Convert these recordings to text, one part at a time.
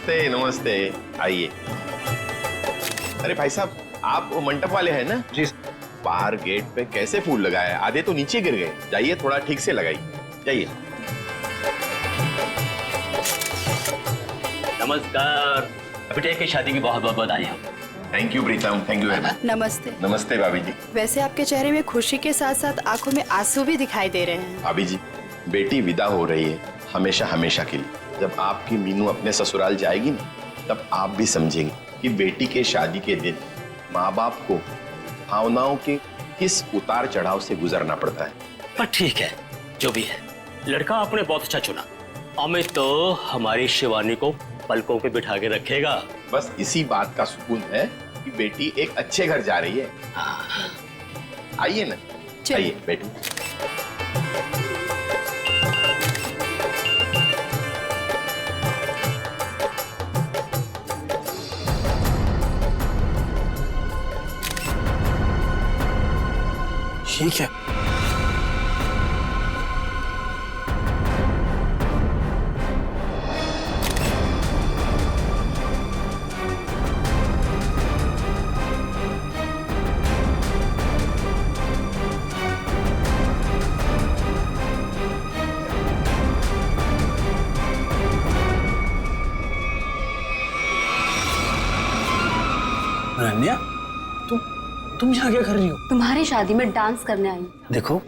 नमस्ते नमस्ते, आइए। अरे भाई साहब, आप वो मंडप वाले हैं ना? जी। बाहर गेट पे कैसे फूल लगाए, आधे तो नीचे गिर गए। जाइए थोड़ा ठीक से लगाइए, जाइए। नमस्कार, बेटे की शादी की बहुत बहुत बधाई हो। Thank you Pritam, thank you very much. नमस्ते। नमस्ते भाभी जी। वैसे आपके चेहरे में खुशी के साथ साथ आंखों में आंसू भी दिखाई दे रहे हैं। भाभी जी, बेटी विदा हो रही है हमेशा हमेशा के लिए। जब आपकी मीनू अपने ससुराल जाएगी ना, तब आप भी समझेंगे कि बेटी के शादी के दिन माँ बाप को भावनाओं के किस उतार चढ़ाव से गुजरना पड़ता है। पर ठीक है, जो भी है, लड़का आपने बहुत अच्छा चुना। अमित तो हमारी शिवानी को पलकों पे बिठा के रखेगा। बस इसी बात का सुकून है कि बेटी एक अच्छे घर जा रही है। आइए ना, आइए बैठो। ठीक है। अनन्या, तुम यहाँ क्या कर रही हो? तुम्हारी शादी में डांस करने आई। देखो,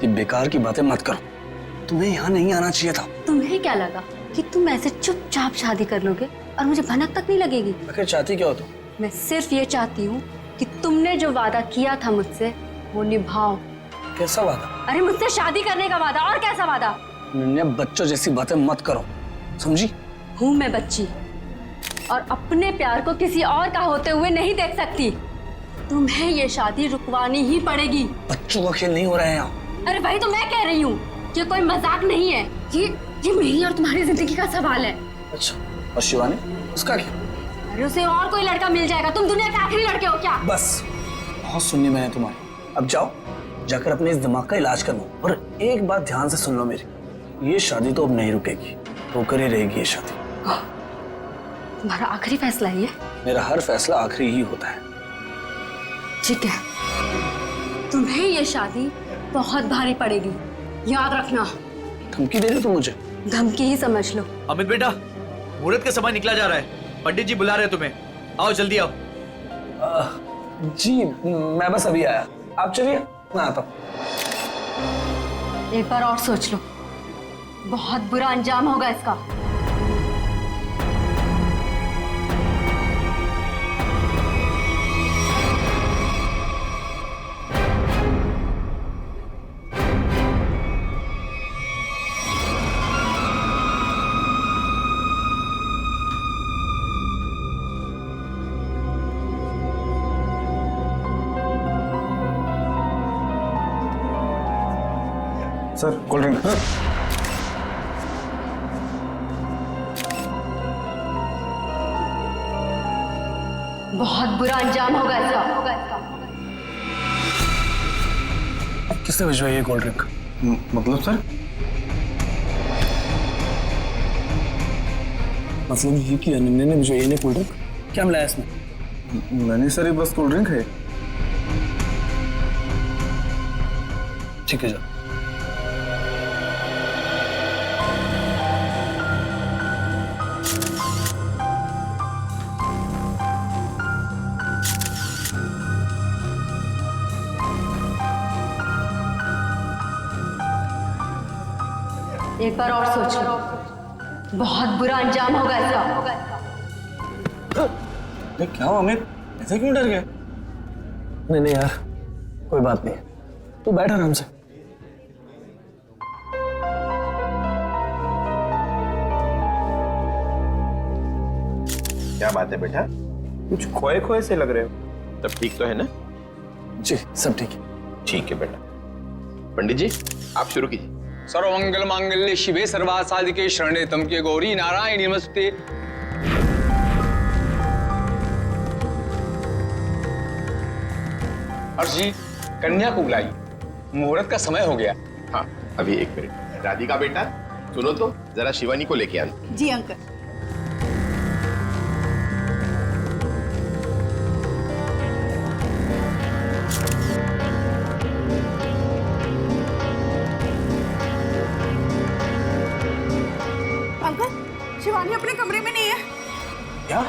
ये बेकार की बातें मत करो। तुम्हें यहाँ नहीं आना चाहिए था। तुम्हें क्या लगा कि तुम ऐसे चुपचाप शादी कर लोगे और मुझे भनक तक नहीं लगेगी? आखिर चाहती क्या हो तुम? मैं सिर्फ ये चाहती हूँ कि तुमने जो वादा किया था मुझसे वो निभाओ। कैसा वादा? अरे मुझसे शादी करने का वादा। और कैसा वादा? अनन्या, बच्चों जैसी बातें मत करो, समझी? हूँ मैं बच्ची और अपने प्यार को किसी और का होते हुए नहीं देख सकती। तुम्हें ये शादी रुकवानी ही पड़ेगी। बच्चों का खेल नहीं हो रहा है यहाँ। अरे भाई, तो मैं कह रही हूँ, ये कोई मजाक नहीं है। ये मेरी और तुम्हारी जिंदगी का सवाल है। अच्छा, और शिवानी, उसका क्या? अरे उसे और कोई लड़का मिल जाएगा। तुम दुनिया के आखिरी लड़के हो क्या? बस, बहुत सुननी मैंने तुम्हारी। अब जाओ, जाकर अपने इस दिमाग का इलाज कर लो। और एक बात ध्यान से सुन लो मेरी, ये शादी तो अब नहीं रुकेगी, होकर ही रहेगी ये शादी। तुम्हारा आखिरी फैसला है ये? मेरा हर फैसला आखिरी ही होता है। ठीक है, तुम्हें ये शादी बहुत भारी पड़ेगी, याद रखना। धमकी दे रहे हो तुम मुझे? धमकी ही समझ लो। अमित बेटा, मुहूर्त का समय निकला जा रहा है। पंडित जी बुला रहे हैं तुम्हें, आओ जल्दी आओ। जी, मैं बस अभी आया। आप चलिए, मैं आता हूँ। एक बार और सोच लो, बहुत बुरा अंजाम होगा इसका। Sir, cold drink. बहुत बुरा अंजाम होगा इसका। किसने भिजवाई ये कोल्ड ड्रिंक? मतलब सर? मतलब ये कि अनन्या ने भिजवाई है कोल्ड ड्रिंक? क्या मिलाया इसमें? मैंने सर ये बस कोल्ड ड्रिंक है। ठीक है, जाओ। एक बार और सोच लो, बहुत बुरा अंजाम होगा इसका। क्या हुआ अमित, ऐसे क्यों डर गए? नहीं नहीं यार, कोई बात नहीं, तू बैठ आराम से। क्या बात है बेटा, कुछ खोए खोए से लग रहे हो। सब ठीक तो है ना? जी सब ठीक है। ठीक है बेटा। पंडित जी आप शुरू कीजिए। सर्वमंगल मांगल्ये शिवे सर्वार्थ साधिके शरणे त्र्यंबके गौरी नारायणी नमस्ते। हर्ष जी, कन्या को बुलाइए, मुहूर्त का समय हो गया। हाँ अभी एक मिनट। राधिका बेटा सुनो तो, जरा शिवानी को लेके आना। जी अंकल। अपने कमरे में नहीं है। क्या?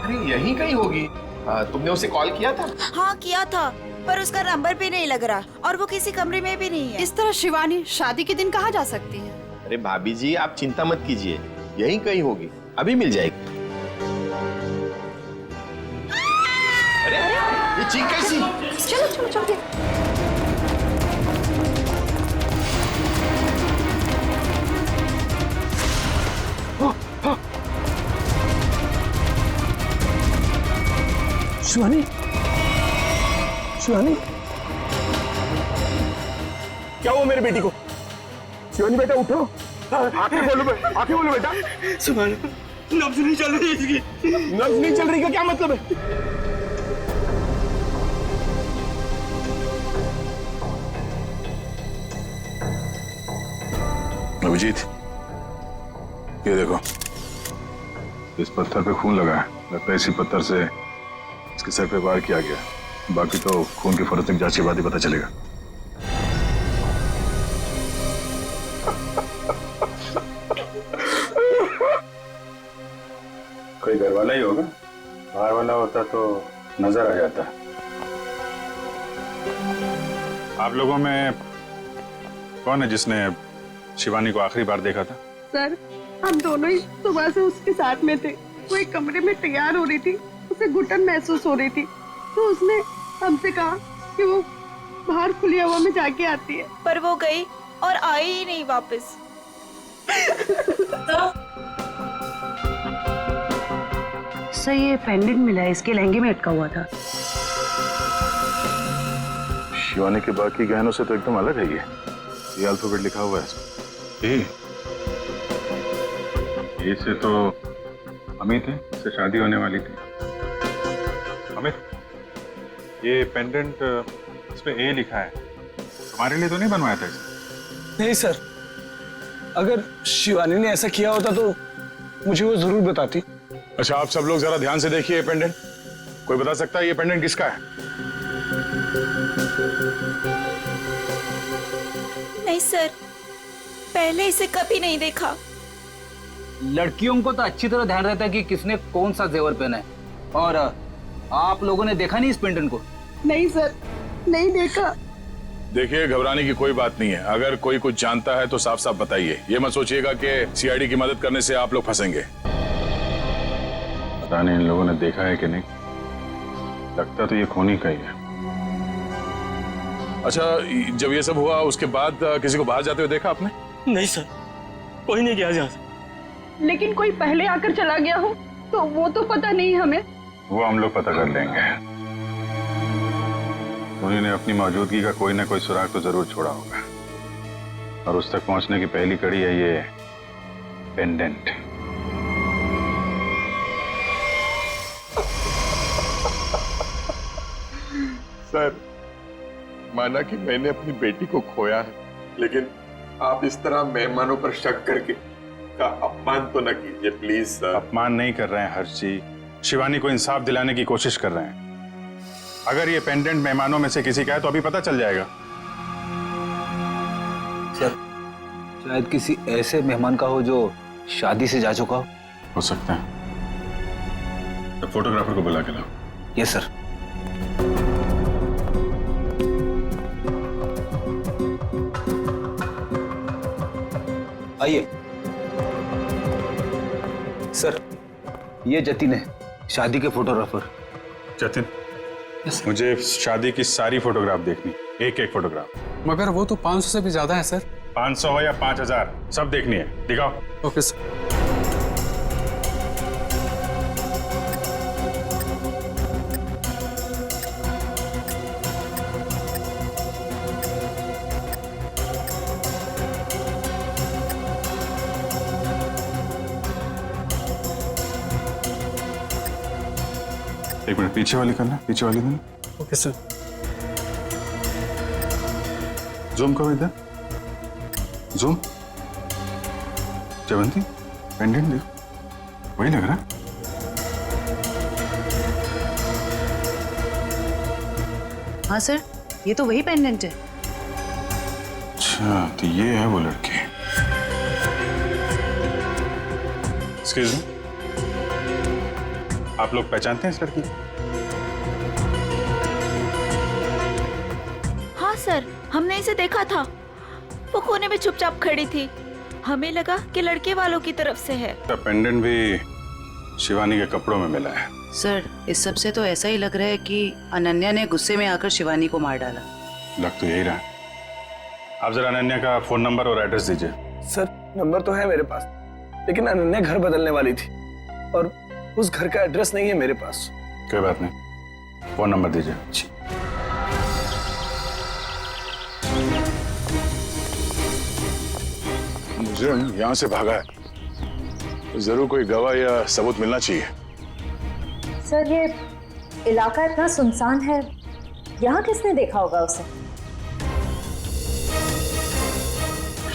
अरे यहीं कहीं होगी। तुमने उसे कॉल किया था? हाँ किया था, पर उसका नंबर भी नहीं लग रहा और वो किसी कमरे में भी नहीं है। इस तरह शिवानी शादी के दिन कहाँ जा सकती है? अरे भाभी जी आप चिंता मत कीजिए, यहीं कहीं होगी, अभी मिल जाएगी। अरे ये चीख कैसी? चलो चलो चलो। शिवानी, शिवानी, क्या हुआ मेरी बेटी को? शिवानी बेटा उठो, आंखें खोलो बेटा। सुभान, नब्ज नहीं चल रही इसकी। नब्ज नहीं चल रही का क्या मतलब है? अभिजीत, ये देखो, इस पत्थर पे खून लगा है। लगता है इसी पत्थर से इसके सर पे वार किया गया। बाकी तो खून की फोरेंसिक जांच के बाद ही पता चलेगा। कोई घर वाला ही होगा, बाहर वाला होता तो नजर आ जाता। आप लोगों में कौन है जिसने शिवानी को आखिरी बार देखा था? सर, हम दोनों ही सुबह से उसके साथ में थे। वो एक कमरे में तैयार हो रही थी, उसे घुटन महसूस हो रही थी, तो उसने हमसे कहा कि वो बाहर खुली हवा में जाके आती है, पर वो गई और आई ही नहीं वापस। सर, ये पेंडेंट मिला है, इसके लहंगे में अटका हुआ था। शिवानी के बाकी गहनों से तो एकदम अलग है ये अल्फाबेट लिखा हुआ है इसमें। ये से तो अमित है, इससे शादी होने वाली थी। अमित, ये पेंडेंट इस पे ए लिखा है, तुम्हारे लिए तो नहीं बनवाया था इसे? नहीं सर, अगर शिवानी ने ऐसा किया होता तो मुझे वो जरूर बताती। अच्छा, आप सब लोग जरा ध्यान से देखिए ये पेंडेंट। कोई बता सकता है ये पेंडेंट किसका है? नहीं सर, पहले इसे कभी नहीं देखा। लड़कियों को तो अच्छी तरह ध्यान रहता है कि किसने कौन सा जेवर पहना है, और आप लोगों ने देखा नहीं इस पेंडेंट को? नहीं सर, नहीं देखा। देखिए, घबराने की कोई बात नहीं है। अगर कोई कुछ जानता है तो साफ साफ बताइए। ये मत सोचिएगा कि सीआईडी की मदद करने से आप लोग फंसेंगे। पता नहीं इन लोगों ने देखा है कि नहीं, लगता तो ये खूनी का ही है। अच्छा, जब ये सब हुआ उसके बाद किसी को बाहर जाते हुए देखा आपने? नहीं सर, कोई नहीं गया जहाँ। लेकिन कोई पहले आकर चला गया हो तो वो तो पता नहीं हमें। वो हम लोग पता कर लेंगे। उन्होंने अपनी मौजूदगी का कोई ना कोई सुराग तो जरूर छोड़ा होगा, और उस तक पहुंचने की पहली कड़ी है ये पेंडेंट। सर, माना कि मैंने अपनी बेटी को खोया है, लेकिन आप इस तरह मेहमानों पर शक करके का अपमान तो न कीजिए प्लीज सर। अपमान नहीं कर रहे हैं हर्षी, शिवानी को इंसाफ दिलाने की कोशिश कर रहे हैं। अगर ये पेंडेंट मेहमानों में से किसी का है तो अभी पता चल जाएगा। सर, शायद किसी ऐसे मेहमान का हो जो शादी से जा चुका हो सकता है। तो फोटोग्राफर को बुला के लाओ। Yes sir. आइए सर, ये जतिन है, शादी के फोटोग्राफर। जतिन, मुझे शादी की सारी फोटोग्राफ देखनी, एक एक फोटोग्राफ। मगर वो तो 500 से भी ज्यादा है सर। 500 हो या 5000, सब देखनी है। दिखाओ। Okay sir. एक मिनट, पीछे वाली करना, पीछे वाली करना। Okay sir. जूम करो इधर, जूम। जयवंती, पेंडेंट देखो, वही लग रहा है। हाँ सर, ये तो वही पेंडेंट है। अच्छा, तो ये है वो लड़की। एक्सक्यूज मी, आप लोग पहचानते हैं इस लड़की? हाँ सर, हमने इसे देखा था। वो कोने में चुपचाप खड़ी थी। हमें लगा कि लड़के वालों की तरफ से है। पेंडेंट भी शिवानी के कपड़ों में मिला है। सर, इस सब से तो ऐसा ही लग रहा है कि अनन्या ने गुस्से में आकर शिवानी को मार डाला। लग तो यही रहा। आप जरा अनन्या का फोन नंबर और एड्रेस दीजिए। सर, नंबर तो है मेरे पास, लेकिन अनन्या घर बदलने वाली थी और उस घर का एड्रेस नहीं है मेरे पास। कोई बात नहीं, फोन नंबर दीजिए। मुजरिम यहाँ से भागा है, जरूर कोई गवाह या सबूत मिलना चाहिए। सर, ये इलाका इतना सुनसान है, यहाँ किसने देखा होगा उसे?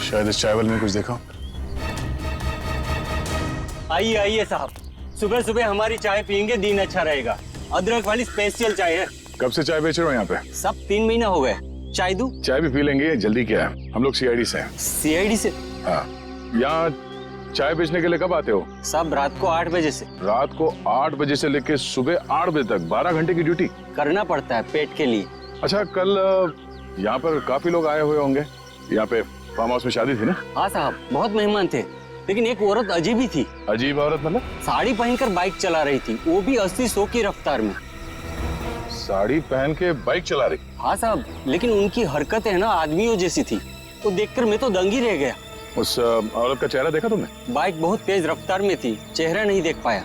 शायद इस चावल में कुछ देखा। आइए आइए साहब, सुबह सुबह हमारी चाय पियेंगे, दिन अच्छा रहेगा। अदरक वाली स्पेशल चाय है। कब से चाय बेच रहे हो यहाँ पे? सब 3 महीना हो गए। चाय दूं? चाय भी पी लेंगे, जल्दी क्या है, हम लोग सीआईडी से हैं। सीआईडी से? हाँ। यहाँ चाय बेचने के लिए कब आते हो? सब रात को 8 बजे से। रात को 8 बजे से लेके सुबह 8 बजे तक 12 घंटे की ड्यूटी करना पड़ता है पेट के लिए। अच्छा, कल यहाँ पर काफी लोग आए हुए होंगे। यहाँ पे फार्म हाउस में शादी थी ना? हाँ साहब, बहुत मेहमान थे, लेकिन एक औरत अजीब ही थी। अजीब औरत मतलब? साड़ी पहनकर बाइक चला रही थी, वो भी 80-100 की रफ्तार में। साड़ी पहन के बाइक चला रही? हाँ साहब, लेकिन उनकी हरकतें ना आदमियों जैसी थी। वो देखकर मैं तो दंग ही रह गया। उस औरत का चेहरा देखा तुमने? बाइक बहुत तेज रफ्तार में थी, चेहरा नहीं देख पाया।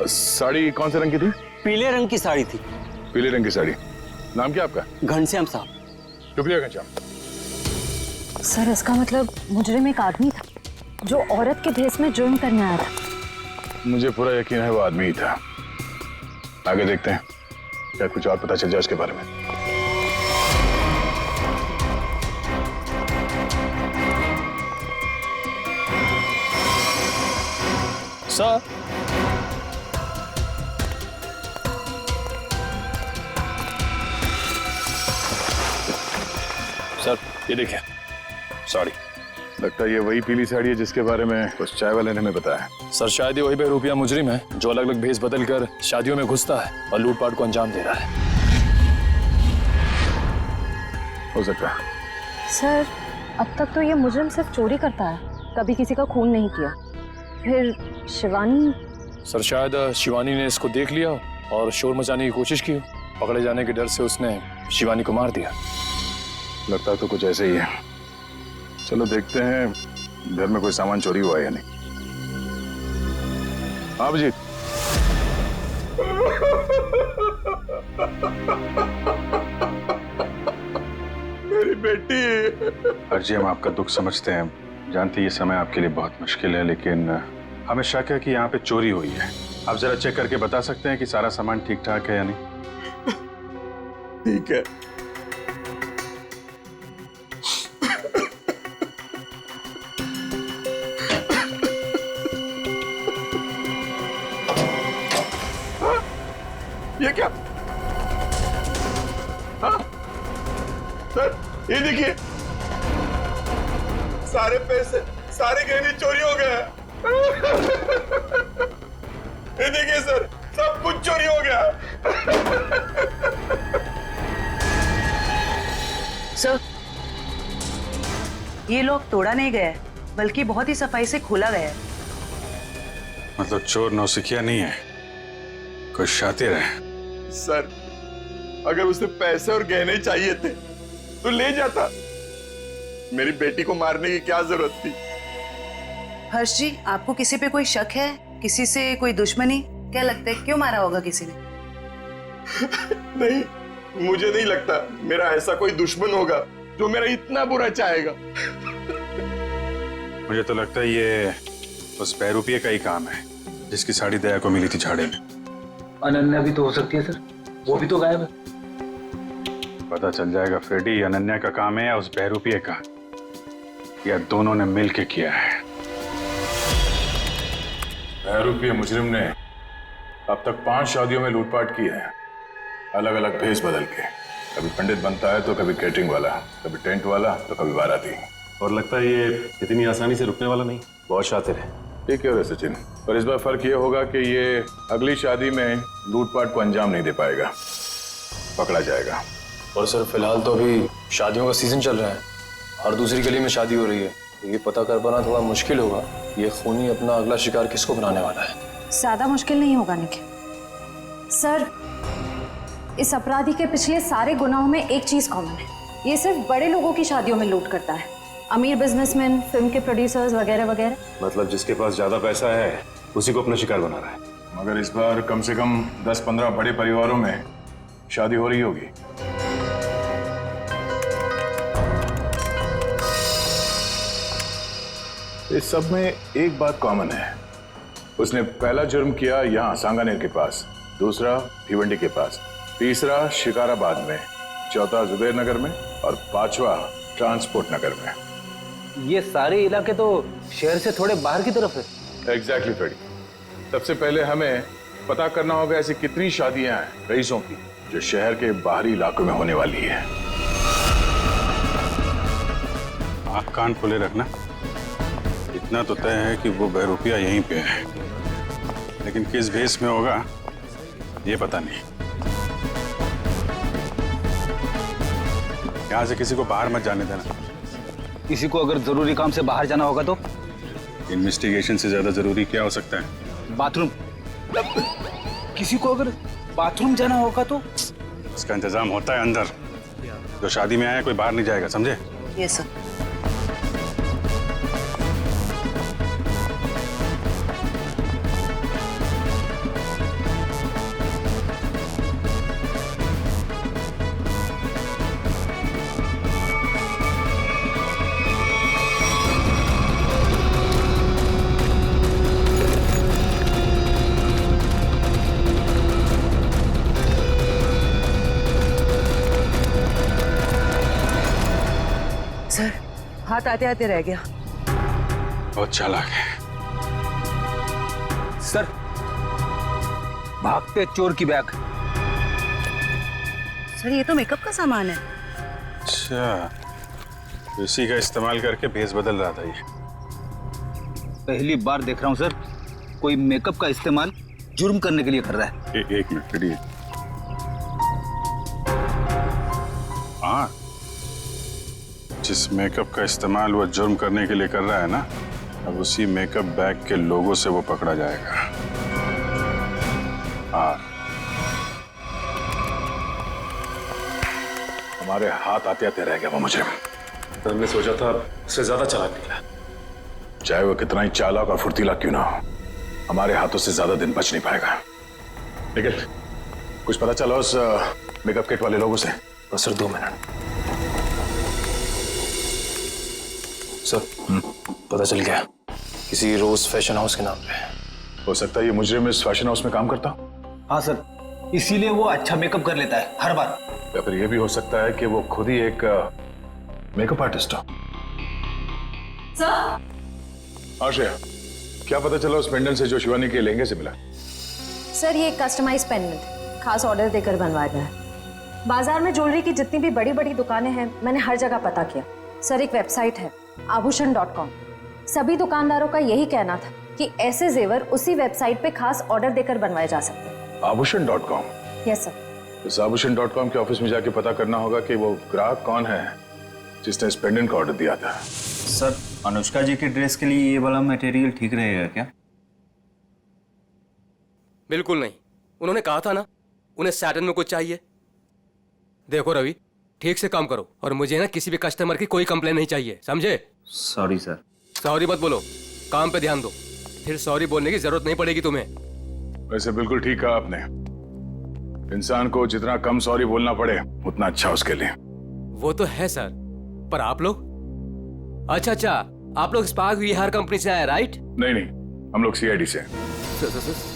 साड़ी कौन से रंग की थी? पीले रंग की साड़ी थी। पीले रंग की साड़ी। नाम क्या आपका? घनश्याम साहब। शुक्रिया घनश्याम। सर, इसका मतलब मुजरिम एक आदमी था जो औरत के भेस में जुर्म करने आया था। मुझे पूरा यकीन है वो आदमी ही था। आगे देखते हैं, क्या कुछ और पता चल जाए उसके बारे में। सर, सर ये देखिए साड़ी। लगता है ये वही पीली साड़ी है जिसके बारे में उस चाय वाले ने हमें बताया। सर, शायद ये वही बेरूपिया मुजरिम है जो अलग अलग भेस बदल कर शादियों में घुसता है और लूटपाट को अंजाम दे रहा है। हो सकता है। सर, अब तक तो ये मुजरिम सिर्फ चोरी करता है, कभी किसी का खून नहीं किया। फिर शिवानी? सर, शायद शिवानी ने इसको देख लिया और शोर मचाने की कोशिश की। पकड़े जाने के डर से उसने शिवानी को मार दिया। लगता तो कुछ ऐसे ही है। चलो देखते हैं घर में कोई सामान चोरी हुआ है या नहीं। हाँ अभिजीत। मेरी बेटी। अर्जी, हम आपका दुख समझते हैं, जानते हैं ये समय आपके लिए बहुत मुश्किल है, लेकिन हमें शक है कि यहाँ पे चोरी हुई है। आप जरा चेक करके बता सकते हैं कि सारा सामान ठीक ठाक है या नहीं? ठीक है। ये क्या? हाँ? सर ये देखिए, सारे पैसे, सारे गहने चोरी हो गए। ये देखिए सर, सब कुछ चोरी हो गया। सर, ये लॉक तोड़ा नहीं गया है, बल्कि बहुत ही सफाई से खोला गया है। मतलब चोर नौसिखिया नहीं है, कोई शातिर है। सर, अगर उसे पैसे और गहने चाहिए थे तो ले जाता। मेरी बेटी को मारने की क्या जरूरत थी? हर्ष जी, आपको किसी पे कोई शक है? किसी से कोई दुश्मनी? क्या लगता है क्यों मारा होगा किसी ने? नहीं, मुझे नहीं लगता मेरा ऐसा कोई दुश्मन होगा जो मेरा इतना बुरा चाहेगा। मुझे तो लगता है ये उस बहरूपिये का ही काम है जिसकी साड़ी दया को मिली थी झाड़े में। अनन्या भी तो हो सकती है सर, वो भी तो गायब है। पता चल जाएगा फ्रेडी, अनन्या का काम है या उस बहरूपिये का, या दोनों ने मिलके किया है। बहरूपिये मुजरिम ने अब तक 5 शादियों में लूटपाट की है, अलग अलग भेस बदल के। कभी पंडित बनता है तो कभी कैटरिंग वाला, कभी टेंट वाला तो कभी बाराती। और लगता है ये इतनी आसानी से रुकने वाला नहीं। बहुत शातिर है। ये क्यों है सचिन? पर इस बार फर्क ये होगा कि ये अगली शादी में लूटपाट को अंजाम नहीं दे पाएगा, पकड़ा जाएगा। और सर फिलहाल तो अभी शादियों का सीजन चल रहा है, हर दूसरी गली में शादी हो रही है, तो ये पता कर पाना थोड़ा मुश्किल होगा ये खूनी अपना अगला शिकार किसको बनाने वाला है। ज्यादा मुश्किल नहीं होगा निखिल सर। इस अपराधी के पिछले सारे गुनाहों में एक चीज कॉमन है, ये सिर्फ बड़े लोगों की शादियों में लूट करता है, अमीर बिजनेसमैन, फिल्म के प्रोड्यूसर्स वगैरह वगैरह। मतलब जिसके पास ज्यादा पैसा है उसी को अपना शिकार बना रहा है। मगर इस बार कम से कम 10-15 बड़े परिवारों में शादी हो रही होगी। इस सब में एक बात कॉमन है, उसने पहला जुर्म किया यहाँ सांगानेर के पास, दूसरा भिवंडी के पास, तीसरा शिकाराबाद में, चौथा जुबेर नगर में और पांचवा ट्रांसपोर्ट नगर में। ये सारे इलाके तो शहर से थोड़े बाहर की तरफ है। Exactly Freddy. सबसे पहले हमें पता करना होगा ऐसी कितनी शादियां हैं रईसों की जो शहर के बाहरी इलाकों में होने वाली है। आँख कान खुले रखना। इतना तो तय है कि वो बहरूपिया यहीं पे है, लेकिन किस भेष में होगा ये पता नहीं। यहाँ से किसी को बाहर मत जाने देना। किसी को अगर जरूरी काम से बाहर जाना होगा तो? इन्वेस्टिगेशन से ज्यादा जरूरी क्या हो सकता है? बाथरूम। किसी को अगर बाथरूम जाना होगा तो? उसका इंतजाम होता है अंदर। जो शादी में आया कोई बाहर नहीं जाएगा, समझे? Yes sir. सर हाथ आते आते रह गया। बहुत चालाक है सर। भागते चोर की बैग। सर ये तो मेकअप का सामान है। अच्छा, इसी का इस्तेमाल करके भेष बदल रहा था ये। पहली बार देख रहा हूँ सर, कोई मेकअप का इस्तेमाल जुर्म करने के लिए कर रहा है। एक मिनट खड़िए। हाँ, जिस मेकअप का इस्तेमाल वो जुर्म करने के लिए कर रहा है ना, अब उसी मेकअप बैग के लोगों से वो पकड़ा जाएगा। हाँ, हमारे हाथ आते आते रह गया वो मुजरिम। तो हमने सोचा था उससे ज्यादा चालाक निकला। चाहे वो कितना ही चालाक और फुर्तीला क्यों ना हो, हमारे हाथों से ज्यादा दिन बच नहीं पाएगा। लेकिन कुछ पता चला उस मेकअप किट वाले लोगों से? तो सर 2 मिनट सर। पता चल गया, किसी रोज फैशन हाउस के नाम पे। हो सकता है ये मुजरिम इस फैशन हाउस में काम करता। हाँ सर, इसीलिए वो अच्छा मेकअप कर लेता है हर बार। या फिर ये भी हो सकता है कि वो खुद ही एक मेकअप आर्टिस्ट हो। सर आश्रया, क्या पता चला उस पेंडेंट से जो शिवानी के लहंगे से मिला? सर ये कस्टमाइज पेंडेंट खास ऑर्डर देकर बनवाया गया है। बाजार में ज्वेलरी की जितनी भी बड़ी बड़ी दुकानें हैं मैंने हर जगह पता किया। सर एक वेबसाइट है आभूषण.com, सभी दुकानदारों का यही कहना था कि ऐसे जेवर उसी वेबसाइट पे खास ऑर्डर देकर बनवाए जा सकते हैं। आभूषण.com? Yes sir. इस आभूषण.com के ऑफिस में जाके पता करना होगा कि वो ग्राहक कौन है जिसने इस पेंडेंट का ऑर्डर दिया था। सर अनुष्का जी की ड्रेस के लिए ये वाला मटेरियल ठीक रहेगा क्या? बिल्कुल नहीं, उन्होंने कहा था ना उन्हें सैटन में कुछ चाहिए। देखो रवि, ठीक से काम करो और मुझे ना किसी भी कस्टमर की कोई कंप्लेन नहीं चाहिए, समझे? Sorry sir. सॉरी मत बोलो, काम पे ध्यान दो, फिर सॉरी बोलने की जरूरत नहीं पड़ेगी तुम्हें। वैसे बिल्कुल ठीक कहा आपने, इंसान को जितना कम सॉरी बोलना पड़े उतना अच्छा उसके लिए। वो तो है सर, पर आप लोग? अच्छा, आप लोग स्पार्क विहार कंपनी से आए राइट? नहीं, हम लोग सीआईडी से।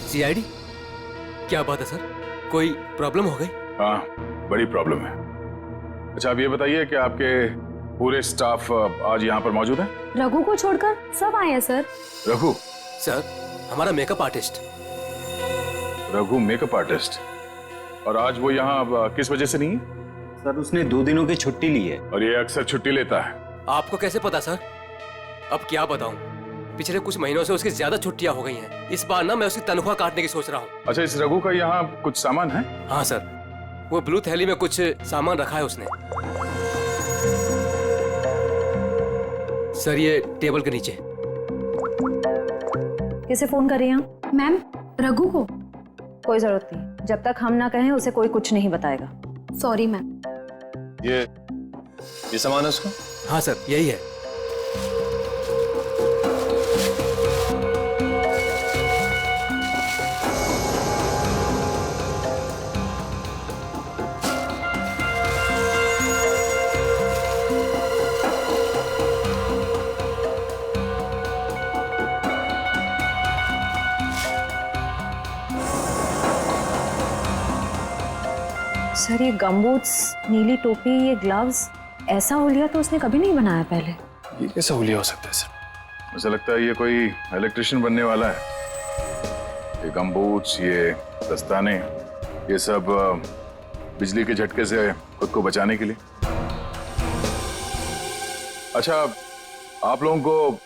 सीआईडी? क्या बात है सर, कोई प्रॉब्लम हो गई? हाँ, बड़ी प्रॉब्लम है। अच्छा आप ये बताइए कि आपके पूरे स्टाफ आज यहाँ पर मौजूद है? रघु को छोड़कर सब आए हैं सर। रघु? सर हमारा makeup artist. Raghu makeup artist? और आज वो यहाँ किस वजह से नहीं है? सर उसने 2 दिनों की छुट्टी ली है। और ये अक्सर छुट्टी लेता है। आपको कैसे पता सर? अब क्या बताऊं, पिछले कुछ महीनों से उसकी ज्यादा छुट्टियां हो गई हैं। इस बार ना मैं उसकी तनख्वाह काटने की सोच रहा हूँ। अच्छा, इस रघु का यहाँ कुछ सामान है? हाँ सर, वो ब्लू थैली में कुछ सामान रखा है उसने। सर ये टेबल के नीचे। किसे फोन कर रही हैं? मैम, रघु को। कोई जरूरत नहीं, जब तक हम ना कहें उसे कोई कुछ नहीं बताएगा। Sorry ma'am. ये सामान है उसका? हाँ सर, यही है। सर ये गमबूट्स, नीली टोपी, ये ग्लव्स, ऐसा हुलिया तो उसने कभी नहीं बनाया पहले। ये कैसा हुलिया हो सकता है सर? मुझे लगता है ये कोई इलेक्ट्रिशियन बनने वाला है। ये गमबूट्स, ये दस्ताने, ये सब बिजली के झटके से खुद को बचाने के लिए। अच्छा, आप लोगों को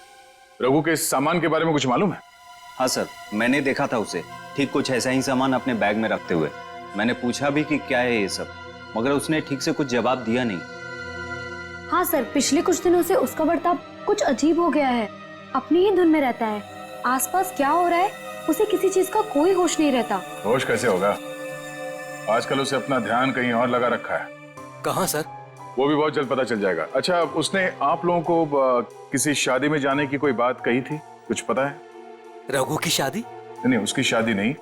रघु के इस सामान के बारे में कुछ मालूम है? हाँ सर, मैंने देखा था उसे ठीक कुछ ऐसा ही सामान अपने बैग में रखते हुए। मैंने पूछा भी कि क्या है ये सब, मगर उसने ठीक से कुछ जवाब दिया नहीं। हाँ सर, पिछले कुछ दिनों से उसका बर्ताव कुछ अजीब हो गया है। अपनी ही धुन में रहता है। आसपास क्या हो रहा है उसे किसी चीज का कोई होश नहीं रहता। होश कैसे होगा? आजकल उसे अपना ध्यान कहीं और लगा रखा है। कहाँ सर? वो भी बहुत जल्द पता चल जाएगा। अच्छा, उसने आप लोगों को किसी शादी में जाने की कोई बात कही थी? कुछ पता है? रघु की शादी? नहीं, उसकी शादी नहीं,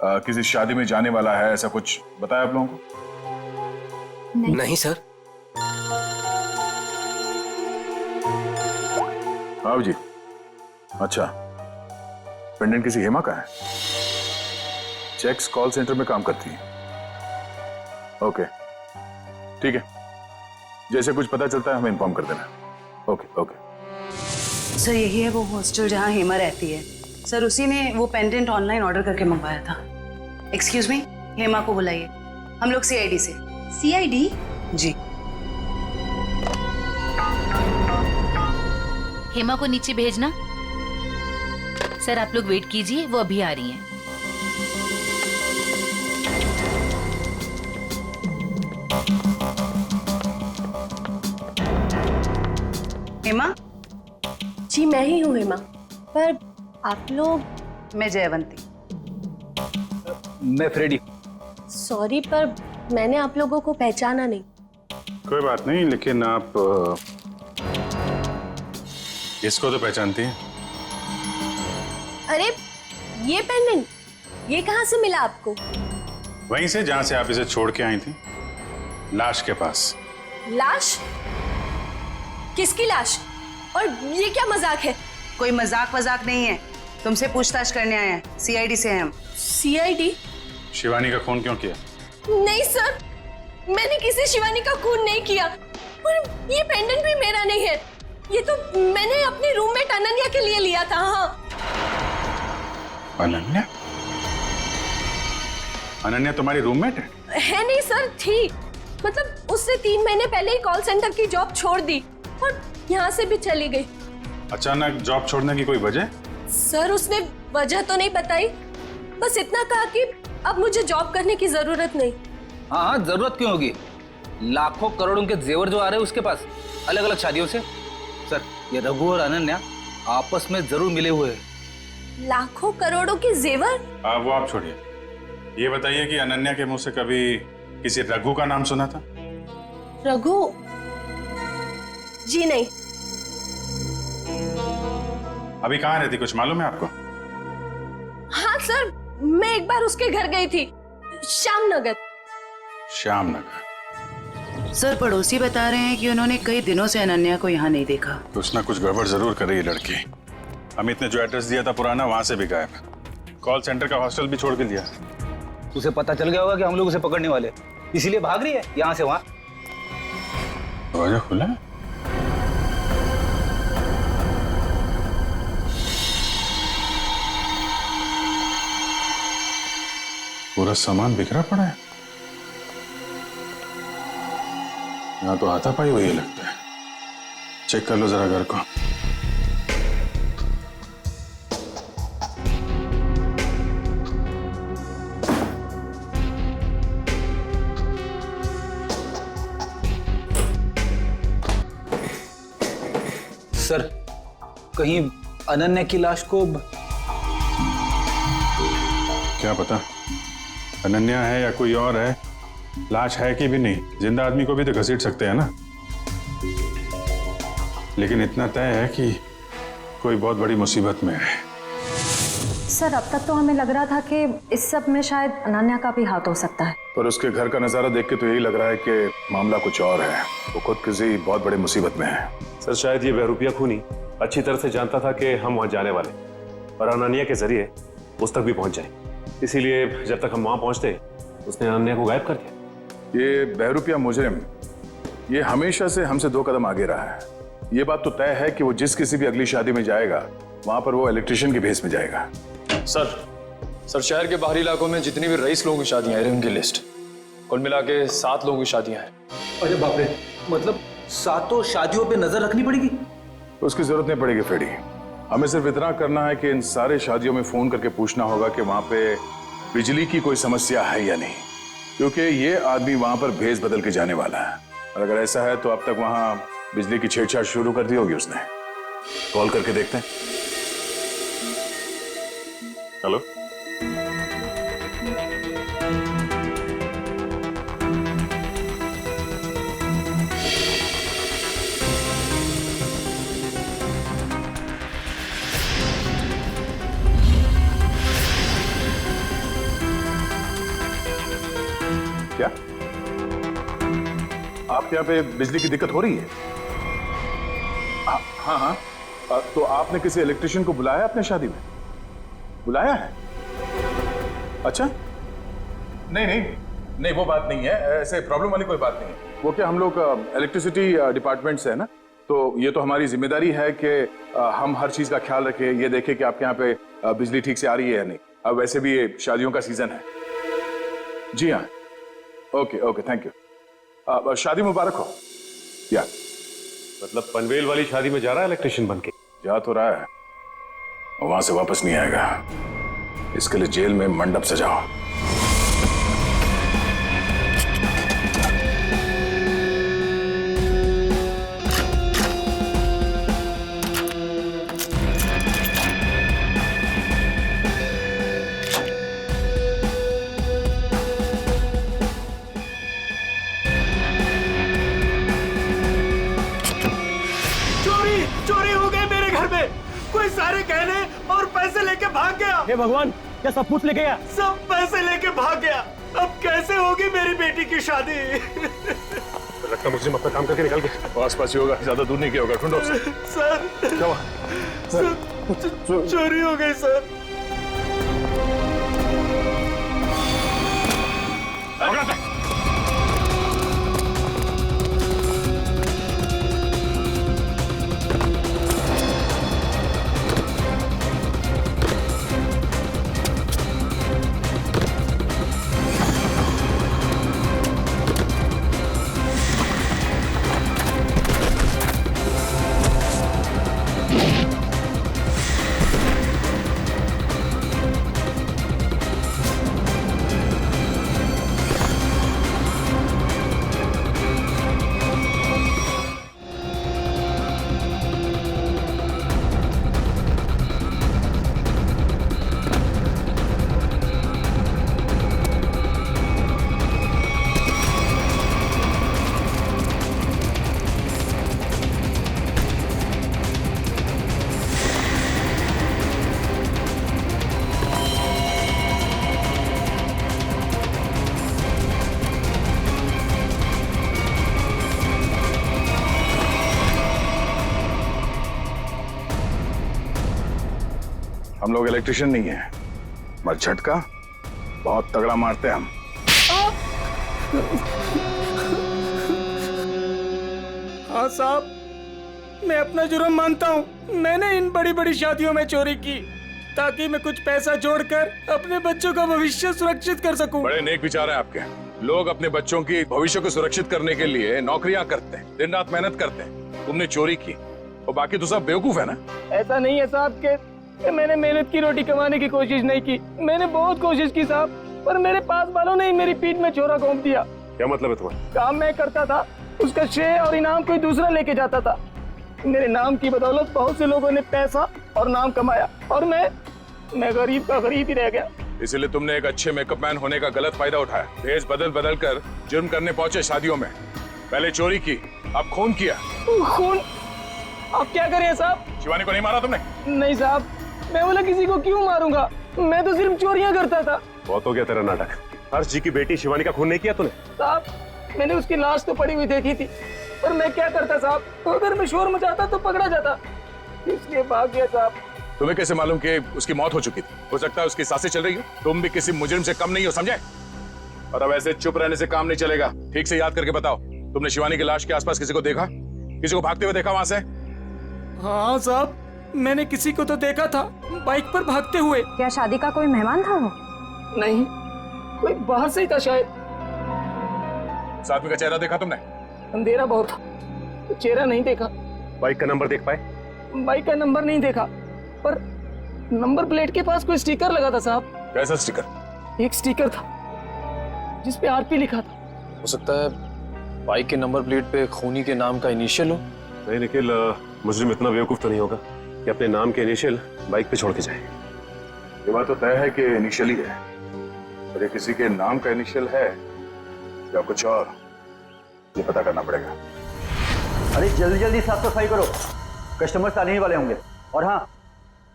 किसी शादी में जाने वाला है, ऐसा कुछ बताया आप लोगों को? नहीं सर। हाँ जी। अच्छा, पेंडेंट किसी हेमा का है? चेक्स कॉल सेंटर में काम करती है। ओके, ठीक है, जैसे कुछ पता चलता है हमें इन्फॉर्म कर देना। Okay okay. सर यही है वो हॉस्टल जहाँ हेमा रहती है। सर उसी ने वो पेंडेंट ऑनलाइन ऑर्डर करके मंगवाया था। एक्सक्यूज मी, हेमा को बुलाइए। हम लोग सीआईडी से। सीआईडी? जी। हेमा को नीचे भेजना। सर आप लोग वेट कीजिए, वो अभी आ रही हैं। हेमा? जी मैं ही हूँ हेमा, पर आप लोग? मैं जयवंती। मैं फ्रेडी। सॉरी, पर मैंने आप लोगों को पहचाना नहीं। कोई बात नहीं, लेकिन आप इसको तो पहचानती हैं? अरे ये पेंडेंट, ये कहाँ से मिला आपको? वहीं से जहां से आप इसे छोड़ के आई थी, लाश के पास। लाश? किसकी लाश? और ये क्या मजाक है? कोई मजाक वजाक नहीं है, तुमसे पूछताछ करने आए हैं। सीआईडी से हैं हम। सीआईडी? शिवानी का खून क्यों किया? नहीं सर, मैंने किसी शिवानी का खून नहीं किया। और ये पेंडेंट भी मेरा नहीं है, ये तो मैंने अपनी रूममेट अनन्या के लिए लिया था। हाँ। अनन्या? अनन्या तुम्हारी रूममेट है? है नहीं सर, थी। मतलब उससे 3 महीने पहले ही कॉल सेंटर की जॉब छोड़ दी और यहाँ से भी चली गई। अचानक जॉब छोड़ने की कोई वजह? सर उसने वजह तो नहीं बताई, बस इतना कहा कि अब मुझे जॉब करने की जरूरत नहीं। हाँ हाँ, जरूरत क्यों होगी? लाखों करोड़ों के जेवर जो आ रहे हैं उसके पास, अलग अलग शादियों से। सर ये रघु और अनन्या आपस में जरूर मिले हुए हैं। लाखों करोड़ों के जेवर? वो आप छोड़िए, ये बताइए कि अनन्या के मुंह से कभी किसी रघु का नाम सुना था? रघु? जी नहीं। अभी कहाँ रहती, कुछ मालूम है आपको? हाँ सर, मैं एक बार उसके घर गई थी, श्यामनगर। श्यामनगर? सर पड़ोसी बता रहे हैं कि उन्होंने कई दिनों से अनन्या को यहाँ नहीं देखा। कुछ ना कुछ गड़बड़ जरूर कर रही है लड़की। अमित ने जो एड्रेस दिया था पुराना, वहां से भी गायब है। कॉल सेंटर का हॉस्टल भी छोड़ के दिया। उसे पता चल गया होगा कि हम लोग उसे पकड़ने वाले, इसीलिए भाग रही है यहाँ से वहाँ। दरवाजा खुला है? पूरा सामान बिखरा पड़ा है। यहाँ तो हाथापाई हुई लगता है। चेक कर लो जरा घर को। सर कहीं अनन्या की लाश को क्या पता अनन्या है या कोई और है, लाश है कि भी नहीं, जिंदा आदमी को भी तो घसीट सकते हैं ना। लेकिन इतना तय है कि कोई बहुत बड़ी मुसीबत में है। सर अब तक तो हमें लग रहा था कि इस सब में शायद अनन्या का भी हाथ हो सकता है, पर उसके घर का नजारा देख के तो यही लग रहा है कि मामला कुछ और है। वो खुद किसी बहुत बड़ी मुसीबत में है। सर शायद ये बहरूपिया खूनी अच्छी तरह से जानता था कि हम वहां जाने वाले और अनन्या के जरिए उस तक भी पहुंच जाए, इसीलिए जब तक हम वहां पहुंचते उसने अनन्या को गायब कर दिया। ये बहरूपिया मुजरिम ये हमेशा से हमसे 2 कदम आगे रहा है। ये बात तो तय है कि वो जिस किसी भी अगली शादी में जाएगा वहां पर वो इलेक्ट्रिशियन के भेस में जाएगा। सर शहर के बाहरी इलाकों में जितनी भी रईस लोगों की शादियां हैं उनकी लिस्ट कुल मिला के 7 लोगों की शादियां हैं। अरे बाप रे, मतलब 7 शादियों पे नजर रखनी पड़ेगी? उसकी जरूरत नहीं पड़ेगी फ्रेडी। हमें सिर्फ इतना करना है कि इन सारे शादियों में फोन करके पूछना होगा कि वहां पे बिजली की कोई समस्या है या नहीं, क्योंकि ये आदमी वहां पर भेस बदल के जाने वाला है। और अगर ऐसा है तो अब तक वहां बिजली की छेड़छाड़ शुरू कर दी होगी उसने। कॉल करके देखते हैं। हेलो, क्या आपके यहाँ पे बिजली की दिक्कत हो रही है? हाँ हाँ, तो आपने किसी इलेक्ट्रिशियन को बुलाया अपने शादी में? बुलाया है? अच्छा, नहीं नहीं नहीं, वो बात नहीं है। ऐसे प्रॉब्लम वाली कोई बात नहीं है। वो क्या, हम लोग इलेक्ट्रिसिटी डिपार्टमेंट से है ना, तो ये तो हमारी जिम्मेदारी है कि हम हर चीज का ख्याल रखें, ये देखें कि आपके यहाँ पे बिजली ठीक से आ रही है या नहीं। अब वैसे भी ये शादियों का सीजन है। जी हाँ, ओके ओके, थैंक यू। शादी मुबारक हो। या मतलब पनवेल वाली शादी में जा रहा है इलेक्ट्रिशियन बनके? जा तो रहा है, वहां से वापस नहीं आएगा। इसके लिए जेल में मंडप सजाओ। कोई सारे गहने और पैसे लेके भाग गया। हे भगवान, क्या सब कुछ लेके गया? सब पैसे लेके भाग गया। अब कैसे होगी मेरी बेटी की शादी? लगता मुझे अपना काम करके निकल गया। आस पास ही होगा, ज्यादा दूर नहीं गया होगा। ढूंढो उसे। सर क्या हुआ? चोरी हो गई सर। हम लोग इलेक्ट्रिशियन नहीं है, मगर झटका बहुत तगड़ा मारते हैं हम। हाँ साहब, मैं अपना जुर्म मानता हूँ। मैंने इन बड़ी बड़ी शादियों में चोरी की ताकि मैं कुछ पैसा जोड़कर अपने बच्चों का भविष्य सुरक्षित कर सकूं। बड़े नेक विचार हैं आपके। लोग अपने बच्चों की भविष्य को सुरक्षित करने के लिए नौकरियां करते हैं, दिन रात मेहनत करते हैं। तुमने चोरी की और बाकी तो सब बेवकूफ है ना। ऐसा नहीं है साहब कि मैंने मेहनत की रोटी कमाने की कोशिश नहीं की। मैंने बहुत कोशिश की साहब, पर मेरे पास वालों ने मेरी पीठ में छोरा घोंप दिया। क्या मतलब है तुम्हारा? काम मैं करता था, उसका श्रेय और इनाम कोई दूसरा लेके जाता था। मेरे नाम की बदौलत बहुत से लोगों ने पैसा और नाम कमाया और मैं गरीब का गरीब ही रह गया। इसलिए तुमने एक अच्छे मेकअप मैन होने का गलत फायदा उठाया। भेष बदल बदल कर जुर्म करने पहुंचे शादियों में। पहले चोरी की, अब खून किया। खून? आप क्या करें साहब? शिवानी को नहीं मारा तुमने? नहीं साहब, मैं बोला किसी को क्यों मारूंगा, मैं तो सिर्फ चोरियां करता था। बहुत हो गया तेरा नाटक। हर्ष जी की बेटी शिवानी का खून नहीं किया तूने? साहब, मैंने उसकी लाश तो पड़ी हुई देखी थी, पर मैं क्या करता साहब, तो अगर मैं शोर मचाता तो पकड़ा जाता, इसलिए भाग गया साहब। तुम्हें कैसे मालूम कि उसकी मौत हो चुकी थी? हो सकता है उसकी सांसें चल रही हो। तुम भी किसी मुजरिम से कम नहीं हो, समझे? और अब ऐसे चुप रहने से काम नहीं चलेगा। ठीक से याद करके बताओ, तुमने शिवानी की लाश के आसपास किसी को देखा? किसी को भागते हुए देखा वहां से? हाँ साहब, मैंने किसी को तो देखा था, बाइक पर भागते हुए। क्या शादी का कोई मेहमान था वो? नहीं, कोई बाहर से ही था शायद। साथ में का चेहरा देखा तुमने? अंधेरा बहुत था, तो चेहरा नहीं देखा। बाइक का नंबर देख पाए? बाइक का नंबर नहीं देखा, पर नंबर प्लेट के पास कोई स्टिकर लगा था साहब। कैसा स्टिकर? एक स्टिकर था जिसपे आरपी लिखा था। हो सकता है बाइक के नंबर प्लेट पे खूनी के नाम का इनिशियल हो। नहीं निखिल, मुजरिम इतना बेवकूफ तो नहीं होगा कि अपने नाम के इनिशियल बाइक पे छोड़ के जाए। ये बात तो तय है कि इनिशियल ही है, पर ये किसी के नाम का इनिशियल है या कुछ और, ये पता करना पड़ेगा। अरे जल्दी जल्दी साफ सफाई करो, कस्टमर्स आने ही वाले होंगे। और हाँ,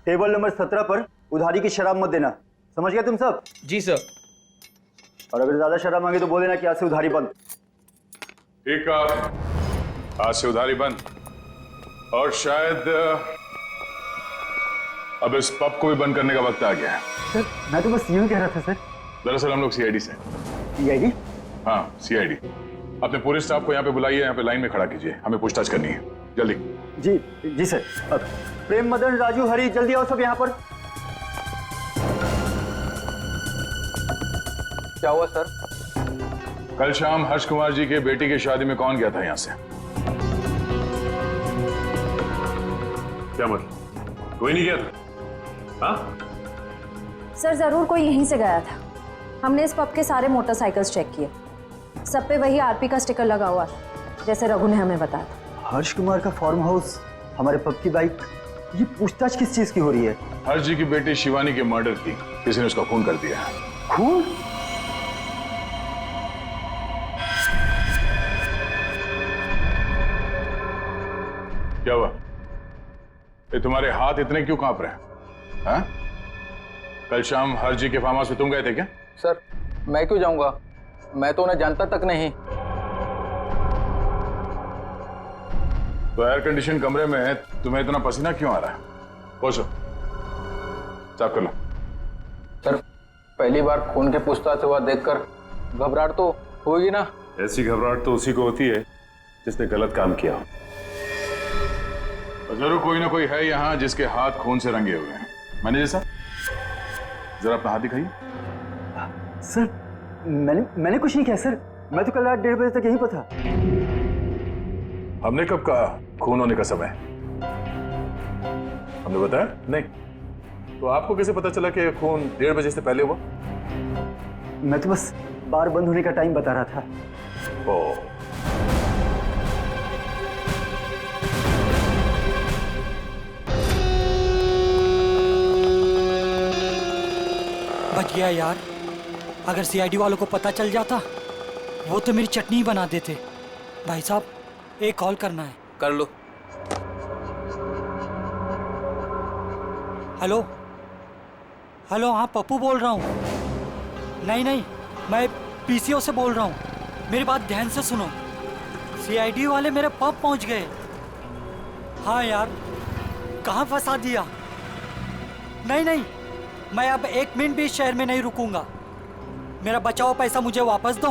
टेबल नंबर 17 पर उधारी की शराब मत देना, समझ गए तुम सब? जी सर। और अगर ज्यादा शराब मांगे तो बोल देना कि आज से उधारी बंद। ठीक है, आज से उधारी बंद। और शायद अब इस पब को भी बंद करने का वक्त आ गया है। सर मैं तो बस यूं कह रहा था सर। दरअसल हम लोग सीआईडी से। सीआईडी? हाँ सीआईडी। अपने पूरे स्टाफ को यहाँ पे बुलाइए, यहाँ पे लाइन में खड़ा कीजिए, हमें पूछताछ करनी है, जल्दी। जी जी सर। अब प्रेम, मदन, राजू, हरी, जल्दी आओ सब यहाँ पर। क्या हुआ सर? कल शाम हर्ष कुमार जी के बेटी की शादी में कौन गया था यहाँ से? क्या मतलब? कोई नहीं गया था? हाँ? सर जरूर कोई यहीं से गया था। हमने इस पब के सारे मोटरसाइकिल्स चेक किए, सब पे वही आरपी का स्टिकर लगा हुआ था, जैसे रघु ने हमें बताया था। हर्ष कुमार का फार्म हाउस, हमारे पब की बाइक, ये पूछताछ किस चीज की हो रही है? हर्ष जी की बेटी शिवानी के मर्डर की किसी ने उसका खून कर दिया। खून? क्या हुआ? ये तुम्हारे हाथ इतने क्यों कांप रहे हैं? हाँ? कल शाम हर्ष जी के फार्म हाउस में तुम गए थे क्या? सर मैं क्यों जाऊंगा, मैं तो उन्हें जानता तक नहीं। तो एयर कंडीशन कमरे में तुम्हें इतना पसीना क्यों आ रहा है? पोछो, साफ कर लो। सर पहली बार खून के पूछताछ हुआ देखकर घबराहट तो होगी ना। ऐसी घबराहट तो उसी को होती है जिसने गलत काम किया हो। जरूर कोई ना कोई है यहाँ जिसके हाथ खून से रंगे हुए हैं। मैनेजर साहब, जरा अपना हाथ दिखाइए। सर मैंने कुछ नहीं किया सर, मैं तो कल रात 1:30 बजे तक यहीं पर था। हमने कब कहा खून होने का समय? हमने बताया नहीं। तो आपको कैसे पता चला कि खून 1:30 बजे से पहले हुआ? मैं तो बस बार बंद होने का टाइम बता रहा था। ओ, बच गया यार। अगर सीआईडी वालों को पता चल जाता, वो तो मेरी चटनी बना देते। भाई साहब एक कॉल करना है। कर लो। हेलो हेलो, हाँ पप्पू बोल रहा हूँ। नहीं, मैं पीसीओ से बोल रहा हूँ। मेरी बात ध्यान से सुनो, सीआईडी वाले मेरे पब पहुँच गए। हाँ यार, कहाँ फंसा दिया? नहीं, मैं अब 1 मिनट भी इस शहर में नहीं रुकूंगा। मेरा बचा हुआ पैसा मुझे वापस दो।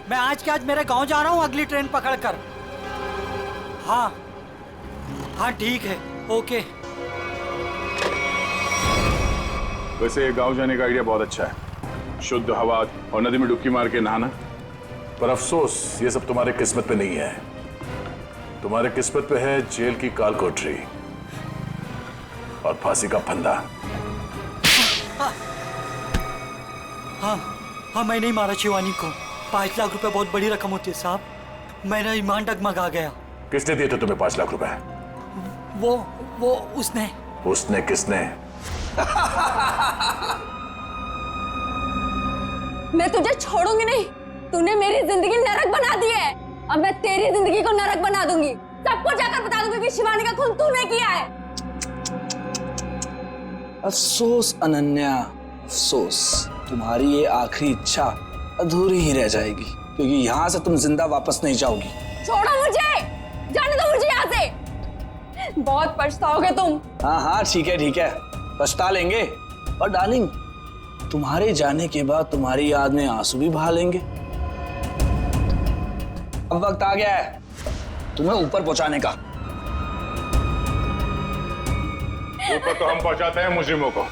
मैं आज के आज मेरे गांव जा रहा हूँ अगली ट्रेन पकड़कर। हाँ ठीक है, ओके। वैसे गांव जाने का आइडिया बहुत अच्छा है, शुद्ध हवा और नदी में डुबकी मार के नहाना। पर अफसोस ये सब तुम्हारे किस्मत पे नहीं है। तुम्हारे किस्मत पे है जेल की काल कोठरी और फांसी का फंदा। हाँ, मैं नहीं मारा शिवानी को। 5 लाख रुपए बहुत बड़ी रकम होती है साहब। मेरा ईमान डगमगा गया। किसने दिए थे तुम्हें 5 लाख रुपए? वो उसने। उसने किसने? मैं तुझे छोड़ूंगी नहीं। तूने मेरी जिंदगी नरक बना दी है। अब मैं तेरी जिंदगी को नरक बना दूंगी। सबको जाकर बता दूंगी कि शिवानी का खून तूने किया है। अफसोस अनन्या, अफसोस। तुम्हारी ये आखिरी इच्छा अधूरी ही रह जाएगी, क्योंकि यहाँ से तुम जिंदा वापस नहीं जाओगी। छोड़ो मुझे, जाने दो मुझे यहाँ से। बहुत पछताओगे तुम। हाँ, ठीक है, पछता लेंगे। और डार्लिंग, तुम्हारे जाने के बाद तुम्हारी याद में आंसू भी बहा लेंगे। अब वक्त आ गया है तुम्हें ऊपर पहुंचाने का। ऊपर तो हम पहुंचाते हैं मुजरिमों को।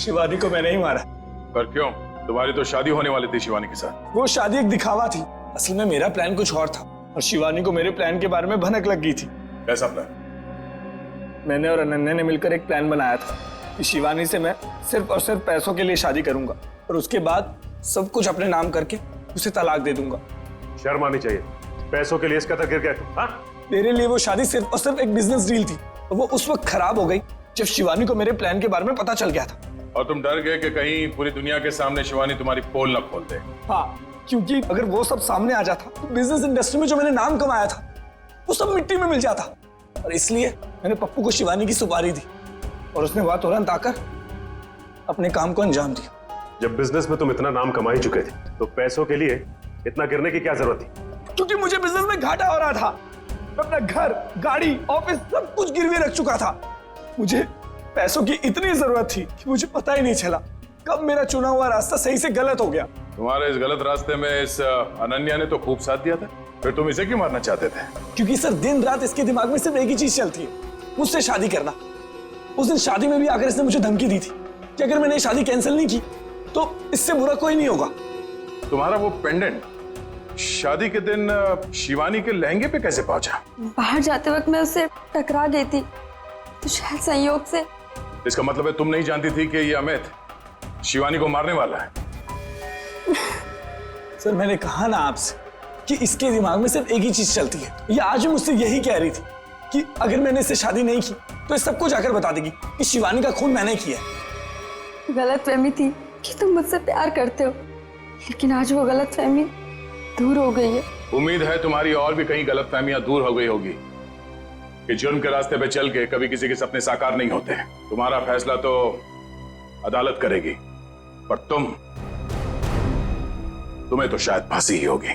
शिवानी को मैंने ही मारा। पर क्यों? तुम्हारी तो शादी होने वाली थी शिवानी के साथ। वो शादी एक दिखावा थी, असल में मेरा प्लान कुछ और था और शिवानी को मेरे प्लान के बारे में भनक लग गई थी। कैसा प्लान? मैंने और अनन्या ने मिलकर एक प्लान बनाया था कि शिवानी से मैं सिर्फ और सिर्फ पैसों के लिए शादी करूंगा और उसके बाद सब कुछ अपने नाम करके उसे तलाक दे दूंगा। शर्म आनी चाहिए, पैसों के लिए इसका तक गिर गया तुम। हाँ? मेरे लिए वो शादी सिर्फ और सिर्फ एक बिजनेस डील थी और वो उस वक्त खराब हो गई जब शिवानी को मेरे प्लान के बारे में पता चल गया था। और तुम डर गए कि कहीं पूरी दुनिया के सामने शिवानी तुम्हारी पोल न खोल दे। हाँ, क्योंकि अगर वो सब सामने आ जाता तो बिजनेस इंडस्ट्री में जो मैंने नाम कमाया था वो सब मिट्टी में मिल जाता। और इसलिए मैंने पप्पू को शिवानी की सुपारी दी और उसने वहां तुरंत आकर अपने काम को अंजाम दिया। जब बिजनेस में तुम इतना नाम कमा ही चुके थे तो पैसों के लिए इतना गिरने की क्या जरूरत थी? क्योंकि मुझे बिजनेस में घाटा हो रहा था। मैं अपना घर, गाड़ी, ऑफिस सब कुछ गिरवी रख चुका था। मुझे पैसों की इतनी जरूरत थी कि मुझे पता ही नहीं चला कब मेरा चुना हुआ रास्ता सही से गलत हो गया। तुम्हारे इस गलत रास्ते में इस अनन्या ने तो खूब साथ दिया था, फिर तुम इसे क्यों मारना चाहते थे? क्योंकि सर दिन रात इसके दिमाग में सिर्फ एक ही चीज चलती है, मुझसे शादी करना। उस दिन शादी में भी आकर इसने मुझे धमकी दी थी कि अगर मैंने शादी कैंसिल नहीं की तो इससे बुरा कोई नहीं होगा। तुम्हारा वो पेंडेंट शादी के दिन शिवानी के लहंगे पे कैसे पहुंचा? बाहर जाते वक्त मैं उससे टकरा गई थी तो शायद संयोग से। इसका मतलब है तुम नहीं जानती थी कि ये अमित शिवानी को मारने वाला है? सर मैंने कहा ना आपसे कि इसके दिमाग में सिर्फ एक ही चीज चलती है। ये आज भी मुझसे यही कह रही थी कि अगर मैंने इससे शादी नहीं की तो इस सबको जाकर बता देगी कि शिवानी का खून मैंने किया है। गलतफहमी थी कि तुम मुझसे प्यार करते हो, लेकिन आज वो गलतफहमी दूर हो गई है। उम्मीद है तुम्हारी और भी कई गलतफहमियां दूर हो गई होगी कि जुर्म के रास्ते पे चल के कभी किसी के सपने साकार नहीं होते। तुम्हारा फैसला तो अदालत करेगी, पर तुम्हें तो शायद फांसी ही होगी।